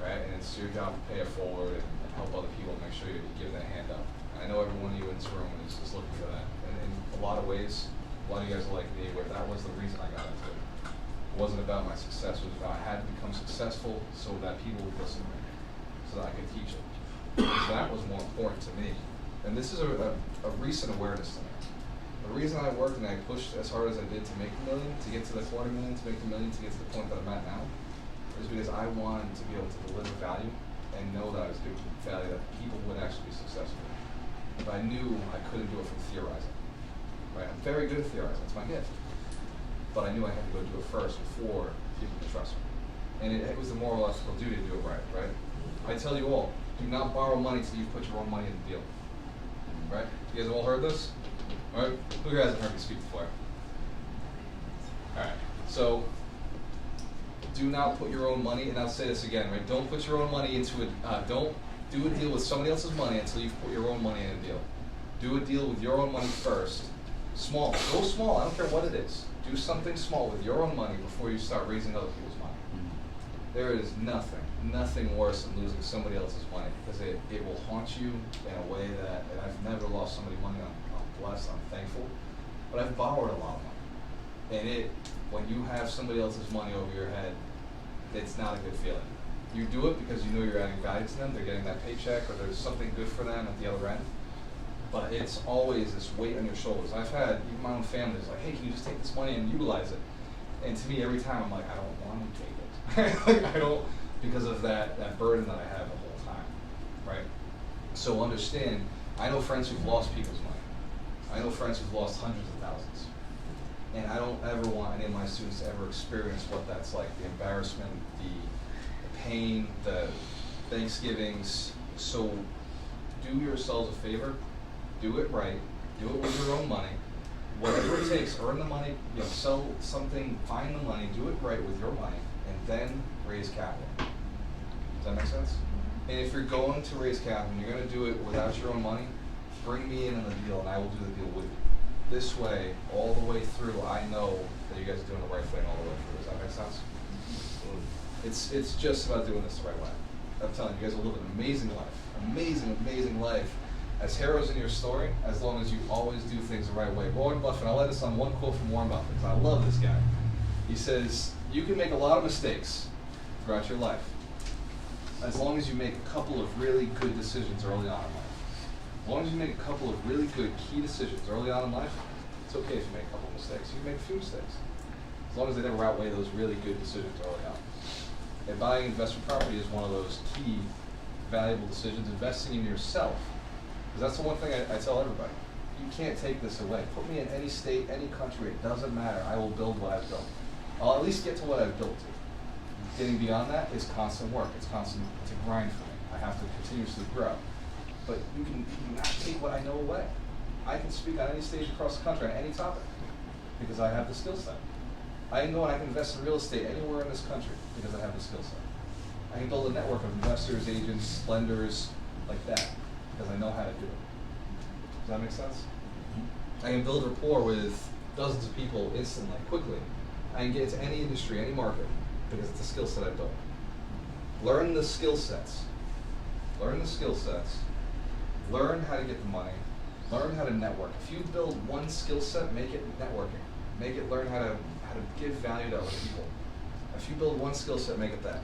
right? And it's your job to pay it forward and help other people, make sure you give that hand up. And I know every one of you in this room is looking for that. And in a lot of ways, a lot of you guys are like me, where that was the reason I got into it. It wasn't about my success, it was about I had to become successful so that people would listen to me, so that I could teach them. So that was more important to me. And this is a recent awareness to me. The reason I worked and I pushed as hard as I did to make $1 million, to get to the $250,000, to make $1 million, to get to the point that I'm at now, is because I wanted to be able to deliver value and know that I was giving value that people would actually be successful. If I knew I couldn't do it from theorizing. Right? I'm very good at theorizing, it's my gift. But I knew I had to go do it first before people could trust me. And it was the moral ethical duty to do it right? I tell you all, do not borrow money till you put your own money in the deal. Right? You guys have all heard this? All right? Who here hasn't heard me speak before? All right. So, do not put your own money, and I'll say this again, right? Don't put your own money into it. Don't do a deal with somebody else's money until you've put your own money in a deal. Do a deal with your own money first. Small. Go small. I don't care what it is. Do something small with your own money before you start raising other people's money. There is nothing worse than losing somebody else's money, because it will haunt you in a way that, and I've never lost somebody money. I'm blessed, I'm thankful, but I've borrowed a lot of money. And when you have somebody else's money over your head, it's not a good feeling. You do it because you know you're adding value to them, they're getting that paycheck, or there's something good for them at the other end. But it's always this weight on your shoulders. I've had, even my own family is like, hey, can you just take this money and utilize it? And to me, every time I'm like, I don't want to take it. Like, I don't, because of that burden that I have the whole time, right? So understand, I know friends who've lost people's money. I know friends who've lost hundreds of thousands. And I don't ever want any of my students to ever experience what that's like, the embarrassment, the pain, the Thanksgivings. So do yourselves a favor, do it right, do it with your own money. Whatever it takes, earn the money, sell something, find the money, do it right with your money, and then raise capital. Does that make sense? And if you're going to raise capital and you're going to do it without your own money, bring me in on the deal and I will do the deal with you. this way all the way through, I know that you guys are doing the right thing all the way through. Does that make sense? It's just about doing this the right way. I'm telling you, you guys will live an amazing life. Amazing, amazing life. As heroes in your story, as long as you always do things the right way. Warren Buffett, I'll let this on one quote from Warren Buffett, because I love this guy. He says, you can make a lot of mistakes throughout your life, as long as you make a couple of really good decisions early on in life. As long as you make a couple of really good key decisions early on in life, it's okay if you make a couple of mistakes. You can make a few mistakes, as long as they never outweigh those really good decisions early on. And buying investment property is one of those key, valuable decisions. Investing in yourself, because that's the one thing I tell everybody. You can't take this away. Put me in any state, any country, it doesn't matter. I will build what I've built. I'll at least get to what I've built to. Getting beyond that is constant work. It's a grind for me. I have to continuously grow. But you can not take what I know away. I can speak on any stage across the country on any topic because I have the skill set. I can go and I can invest in real estate anywhere in this country because I have the skill set. I can build a network of investors, agents, lenders, like that, because I know how to do it. Does that make sense? I can build rapport with dozens of people instantly, quickly. I can get into any industry, any market, because it's a skill set I built. Learn the skill sets. Learn the skill sets. Learn how to get the money. Learn how to network. If you build one skill set, make it networking. Make it learn how to give value to other people. If you build one skill set, make it that.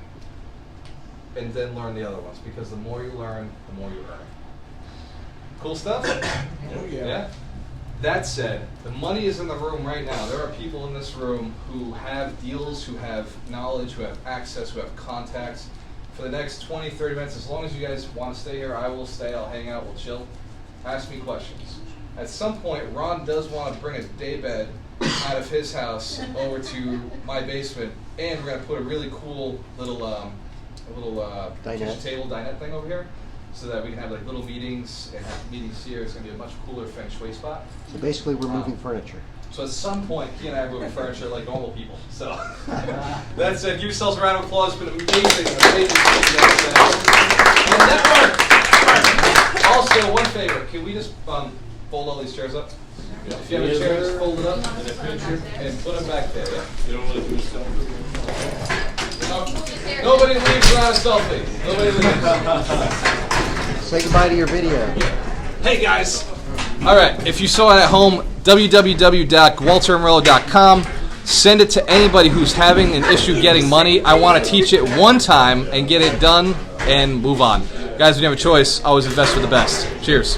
And then learn the other ones, because the more you learn, the more you earn. Cool stuff? Oh, yeah. That said, the money is in the room right now. There are people in this room who have deals, who have knowledge, who have access, who have contacts. For the next 20, 30 minutes, as long as you guys want to stay here, I will stay. I'll hang out, we'll chill. Ask me questions. At some point, Ron does want to bring a daybed out of his house over to my basement, and we're going to put a really cool little kitchen table dinette thing over here, so that we can have like little meetings and have meetings here. It's going to be a much cooler feng shui spot. So basically, we're moving furniture. So at some point, he and I are moving furniture like normal people. So that said, give yourselves a round of applause. It's been amazing, amazing. And network. Also, one favor, can we just fold all these chairs up? If you have a chair, just fold it up and put them back there. Yeah. You don't want to do stuff. Nobody leaves without a selfie. Nobody leaves. Say goodbye to your video. Hey guys. All right, if you saw it at home, www.gualteramarelo.com. Send it to anybody who's having an issue getting money. I want to teach it one time and get it done and move on. Guys, when you have a choice, always invest for the best. Cheers.